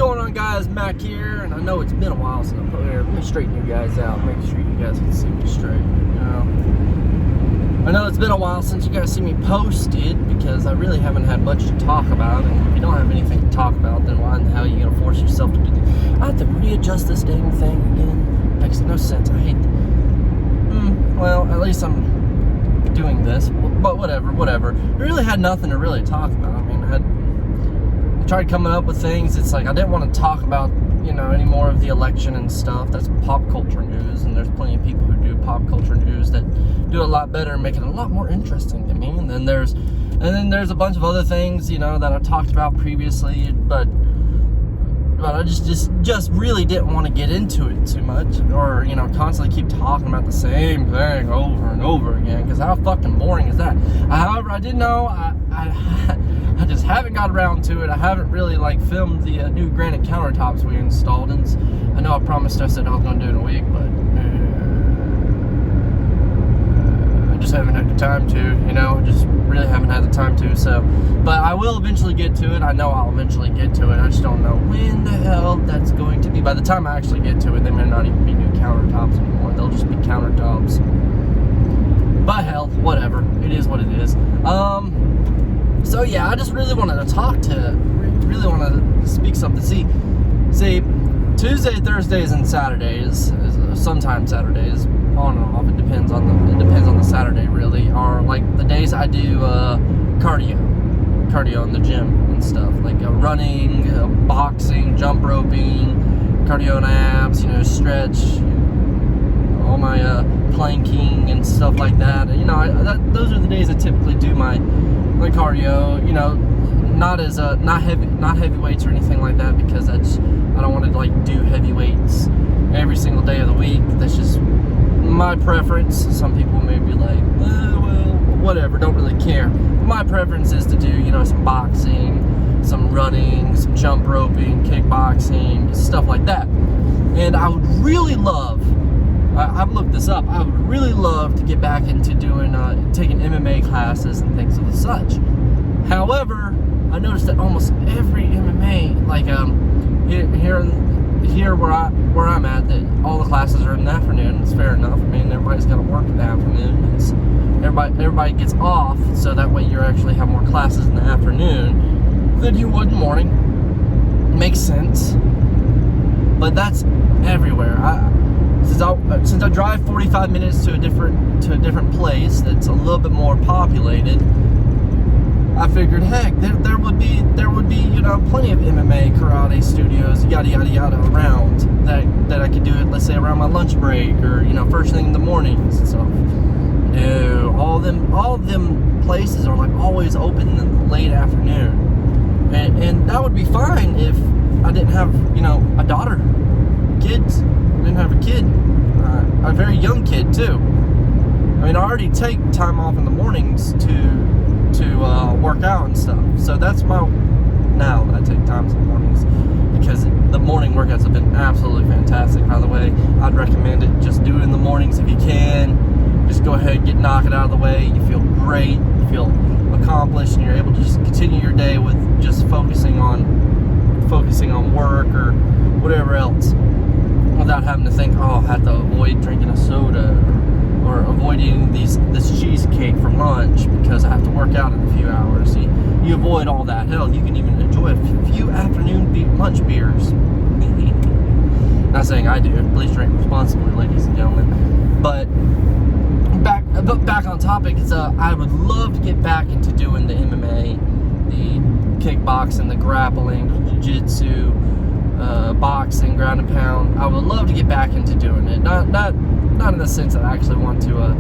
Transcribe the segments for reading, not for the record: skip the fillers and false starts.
going on, guys? Mac here, and I know it's been a while since I put here. Let me straighten you guys out, make sure you guys can see me straight. I know it's been a while since you guys see me posted because I really haven't had much to talk about. And if you don't have anything to talk about, then why in the hell are you gonna force yourself to do this? I have to readjust this dang thing again. Makes no sense. I hate. Well, at least I'm doing this, but whatever. We really had nothing to really talk about. I mean, I tried coming up with things. It's like I didn't want to talk about, any more of the election and stuff. That's pop culture news, and there's plenty of people who do pop culture news that do it a lot better and make it a lot more interesting to me. And then there's a bunch of other things, that I talked about previously, but I just really didn't want to get into it too much, or constantly keep talking about the same thing over and over again, because how fucking boring is that? However, I did know I just haven't got around to it. I haven't really filmed the new granite countertops we installed, and I know I promised I said I was going to do it in a week, but I just haven't had the time to, just really haven't had the time to. So, but I will eventually get to it. I know I'll eventually get to it. I just don't know when the hell that's going to be. By the time I actually get to it, they may not even be new countertops anymore. They'll just be countertops. But hell, whatever. It is what it is. So yeah, I just really wanted to really want to speak something. See, Tuesday, Thursdays, and Saturdays, sometimes Saturdays, on and off. It depends on the Saturday. Really, are like the days I do cardio in the gym and stuff, like running, boxing, jump roping, cardio and abs. Stretch, all my planking and stuff like that. Those are the days I typically do my cardio. Not heavy weights or anything like that, because I don't want to do heavy weights every single day of the week. That's just my preference. Some people may be like, well, whatever, don't really care. My preference is to do, some boxing, some running, some jump roping, kickboxing, stuff like that. And I would really love, I've looked this up, I would really love to get back into doing, taking MMA classes and things of such. However, I noticed that almost every MMA, here where I'm at, that all the classes are in the afternoon. It's fair enough. I mean, everybody's got to work in the afternoon. Everybody gets off, so that way you actually have more classes in the afternoon than you would in the morning. Makes sense. But that's everywhere. Since I drive 45 minutes to a different place that's a little bit more populated, I figured, heck, there would be plenty of MMA, karate studios, yada yada yada around that I could do it. Let's say around my lunch break, or first thing in the mornings and stuff. No, all of them places are always open in the late afternoon, and that would be fine if I didn't have a daughter, kids. I didn't have a kid, a very young kid too. I mean, I already take time off in the mornings to work out and stuff. So that's now I take times in the mornings, because the morning workouts have been absolutely fantastic. By the way, I'd recommend it. Just do it in the mornings if you can. Just go ahead, knock it out of the way. You feel great, you feel accomplished, and you're able to just continue your day with just focusing on work or whatever else, without having to think, I have to avoid drinking a soda, or avoid eating this cheesecake for lunch because I have to work out in a few hours. You avoid all that. Hell, you can even enjoy a few afternoon lunch beers. Not saying I do. Please drink responsibly, ladies and gentlemen. But back on topic, is I would love to get back into doing the MMA, the kickboxing, the grappling, the jiu-jitsu, boxing, ground and pound. I would love to get back into doing it. Not in the sense that I actually want to,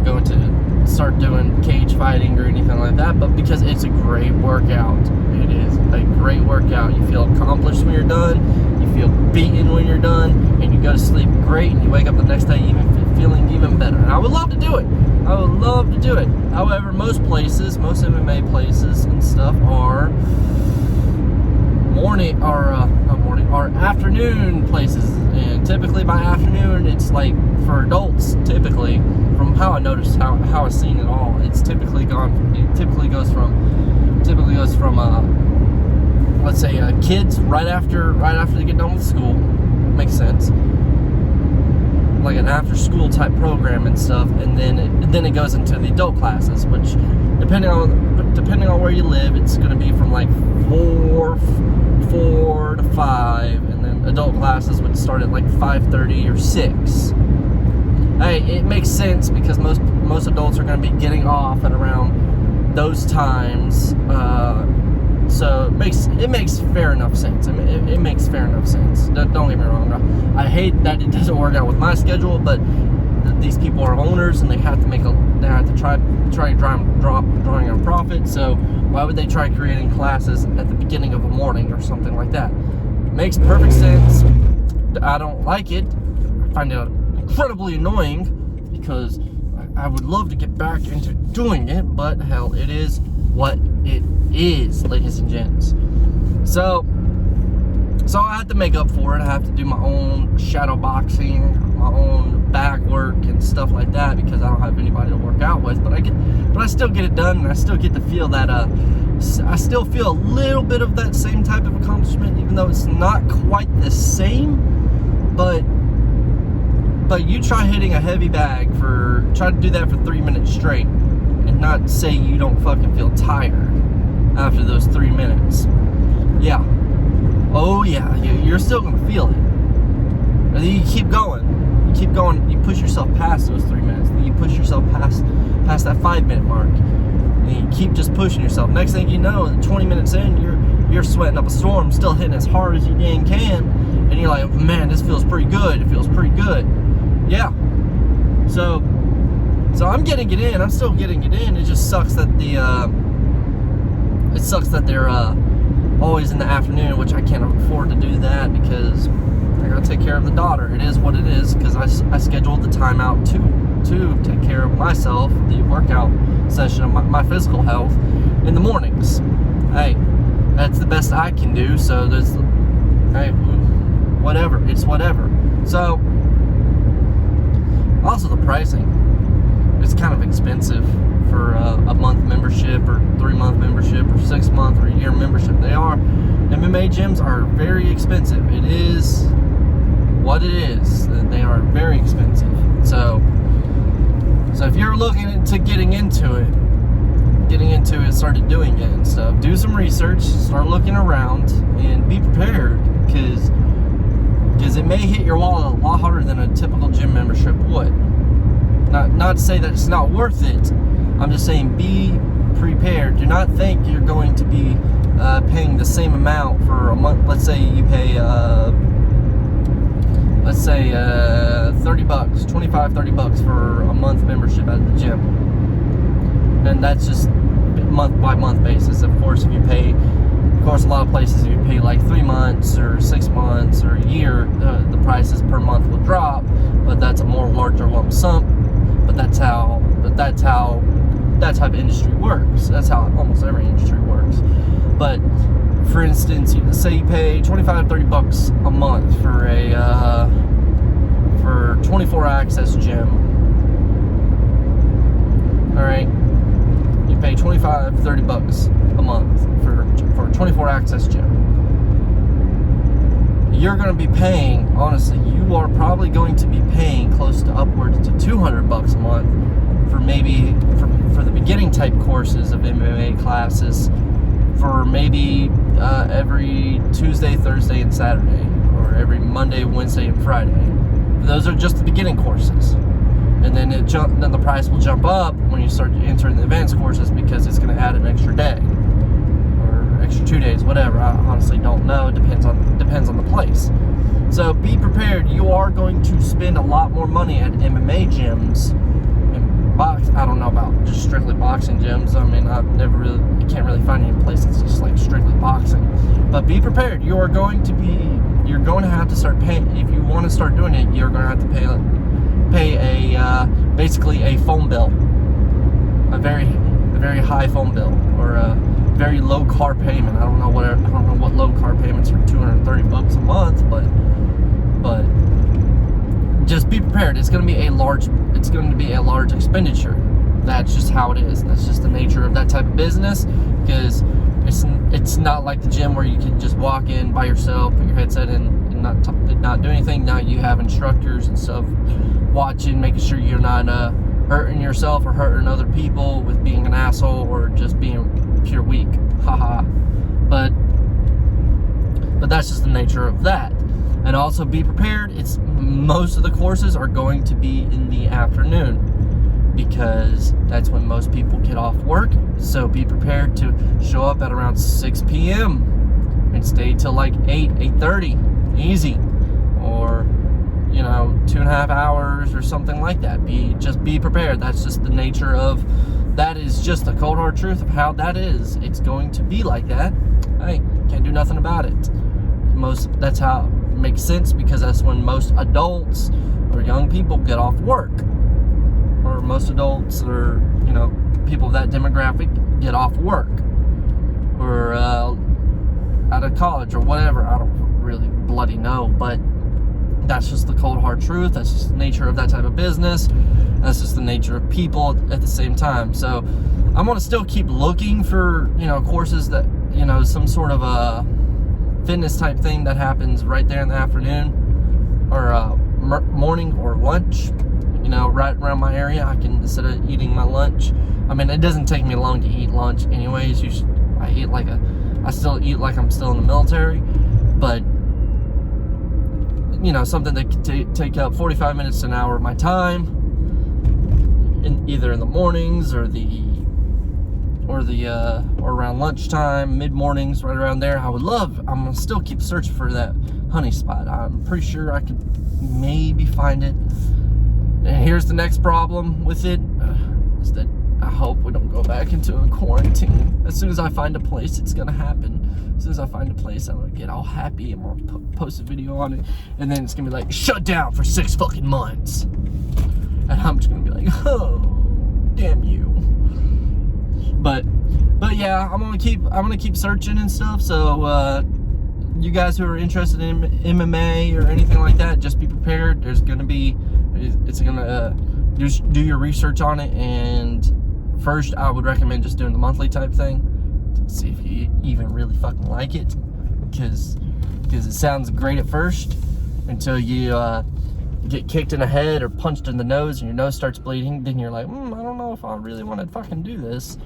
go into start doing cage fighting or anything like that, but because it's a great workout. It is a great workout. You feel accomplished when you're done. You feel beaten when you're done, and you go to sleep great, and you wake up the next day feeling even better. And I would love to do it. However, most MMA places and stuff are afternoon places, and typically by afternoon it's for adults. Typically, from how I noticed, how I've seen it all, it typically goes from let's say kids right after they get done with school. Makes sense. Like an after school type program and stuff, and then it goes into the adult classes, which depending on where you live, it's going to be from like 4 to 5, and then adult classes would start at like 5:30 or 6. Hey, it makes sense because most adults are going to be getting off at around those times, so it makes fair enough sense. I mean, it makes fair enough sense. Don't get me wrong. I hate that it doesn't work out with my schedule, but these people are owners and they have to try drawing a profit. So why would they try creating classes at the beginning of a morning or something like that? Makes perfect sense. I don't like it. I find it incredibly annoying because I would love to get back into doing it, but hell, it is what it is, ladies and gents. So I have to make up for it. I have to do my own shadow boxing, my own back work and stuff like that because I don't have anybody to work out with. But I still get it done, and I still get to feel that. I still feel a little bit of that same type of accomplishment, even though it's not quite the same. But you try hitting a heavy bag try to do that for 3 minutes straight, and not say you don't fucking feel tired after those 3 minutes. Yeah. Oh yeah, you're still gonna feel it. And then you keep going, you push yourself past those 3 minutes, then you push yourself past that 5 minute mark, and you keep just pushing yourself. Next thing you know, 20 minutes in, you're sweating up a storm, still hitting as hard as you dang can, and you're like, man, this feels pretty good. It feels pretty good. Yeah. So I'm getting it in. I'm still getting it in. It just sucks that they're always in the afternoon, which I can't afford to do that because I gotta take care of the daughter. It is what it is because I scheduled the time out to take care of myself, the workout session of my physical health in the mornings. Hey, that's the best I can do. So whatever. It's whatever. So also the pricing. It's kind of expensive for a month membership or 3-month membership or 6-month or a year membership. MMA gyms are very expensive. It is what it is. They are very expensive. So if you're looking into getting into it, started doing it and stuff, do some research, start looking around, and be prepared because it may hit your wallet a lot harder than a typical gym membership would. Not to say that it's not worth it. I'm just saying be prepared. Do not think you're going to be paying the same amount for a month. Let's say you pay $30 for a month membership at the gym, and that's just month by month basis. Of course, if you pay, of course, a lot of places if you pay like 3 months or 6 months or a year, the prices per month will drop, but that's a more larger lump sum. But that's how that type of industry works. That's how almost every industry works. But for instance, say you pay $25-$30 a month for for 24 access gym. All right, you pay $25-$30 a month for a 24 access gym. You're going to be paying, honestly, you are probably going to be paying close to upwards to $200 a month for the beginning type courses of MMA classes for maybe every Tuesday, Thursday, and Saturday, or every Monday, Wednesday, and Friday. Those are just the beginning courses, and then then the price will jump up when you start entering the advanced courses because it's going to add an extra day. Extra 2 days, whatever. I honestly don't know. It depends on the place. So be prepared. You are going to spend a lot more money at MMA gyms and I don't know about just strictly boxing gyms. I mean, you can't really find any place that's just like strictly boxing. But be prepared. You're going to have to start paying. If you want to start doing it, you're going to have to pay basically a phone bill, a very high phone bill, or a very low car payment. I don't know what low car payments are, $230 a month, but just be prepared. It's going to be a large expenditure. That's just how it is. That's just the nature of that type of business, because It's not like the gym where you can just walk in by yourself, put your headset in, and not do anything. Now you have instructors and stuff watching, making sure you're not hurting yourself or hurting other people with being an asshole or just being pure weak. Haha. But that's just the nature of that. And also be prepared. Most of the courses are going to be in the afternoon because that's when most people get off work. So be prepared to show up at around 6 p.m. and stay till like 8:30, easy, or 2.5 hours or something like that. Just be prepared. That's just the nature of that. Is just the cold hard truth of how that is. It's going to be like that. Hey, can't do nothing about it. That's how it makes sense, because that's when most adults or young people get off work, or most adults or people of that demographic get off work, or out of college or whatever. I don't really bloody know, but that's just the cold hard truth. That's just the nature of that type of business. That's just the nature of people at the same time. So I'm going to still keep looking for courses that some sort of a fitness type thing that happens right there in the afternoon, or morning or lunch, right around my area. I can, instead of eating my lunch, I mean, it doesn't take me long to eat lunch anyways. I still eat like I'm still in the military, but something that could take up 45 minutes to an hour of my time, either in the mornings or around lunchtime, mid mornings, right around there. I'm gonna still keep searching for that honey spot. I'm pretty sure I could maybe find it. And here's the next problem with it, is that I hope we don't go back into a quarantine. As soon as I find a place, it's gonna happen. As soon as I find a place, I'm gonna get all happy and I'm gonna post a video on it, and then it's gonna be like, shut down for 6 fucking months. And I'm just gonna be like, oh, damn you. But yeah, I'm gonna keep searching and stuff. So you guys who are interested in MMA or anything like that, just be prepared. It's gonna just do your research on it. And first, I would recommend just doing the monthly type thing to see if you even really fucking like it, because it sounds great at first until you get kicked in the head or punched in the nose and your nose starts bleeding. Then you're like, I don't know if I really want to fucking do this.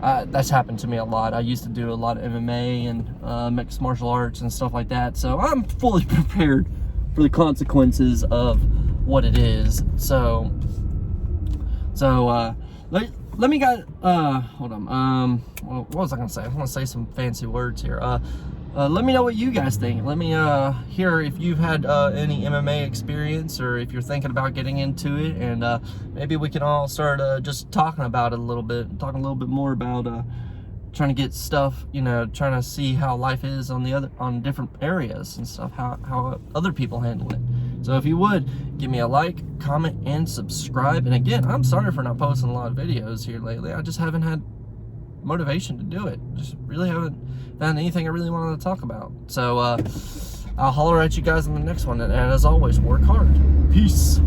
That's happened to me a lot. I used to do a lot of MMA and mixed martial arts and stuff like that, so I'm fully prepared for the consequences of what it is. So let me guys, hold on, what was I gonna say? I want to say some fancy words here. Let me know what you guys think. Let me hear if you've had any MMA experience, or if you're thinking about getting into it, and maybe we can all start just talking about it a little bit, talking a little bit more about trying to get stuff, trying to see how life is on different areas and stuff, how other people handle it. So if you would, give me a like, comment, and subscribe. And again, I'm sorry for not posting a lot of videos here lately. I just haven't had motivation to do it. Just really haven't found anything I really wanted to talk about. So I'll holler at you guys in the next one, and as always, work hard. Peace.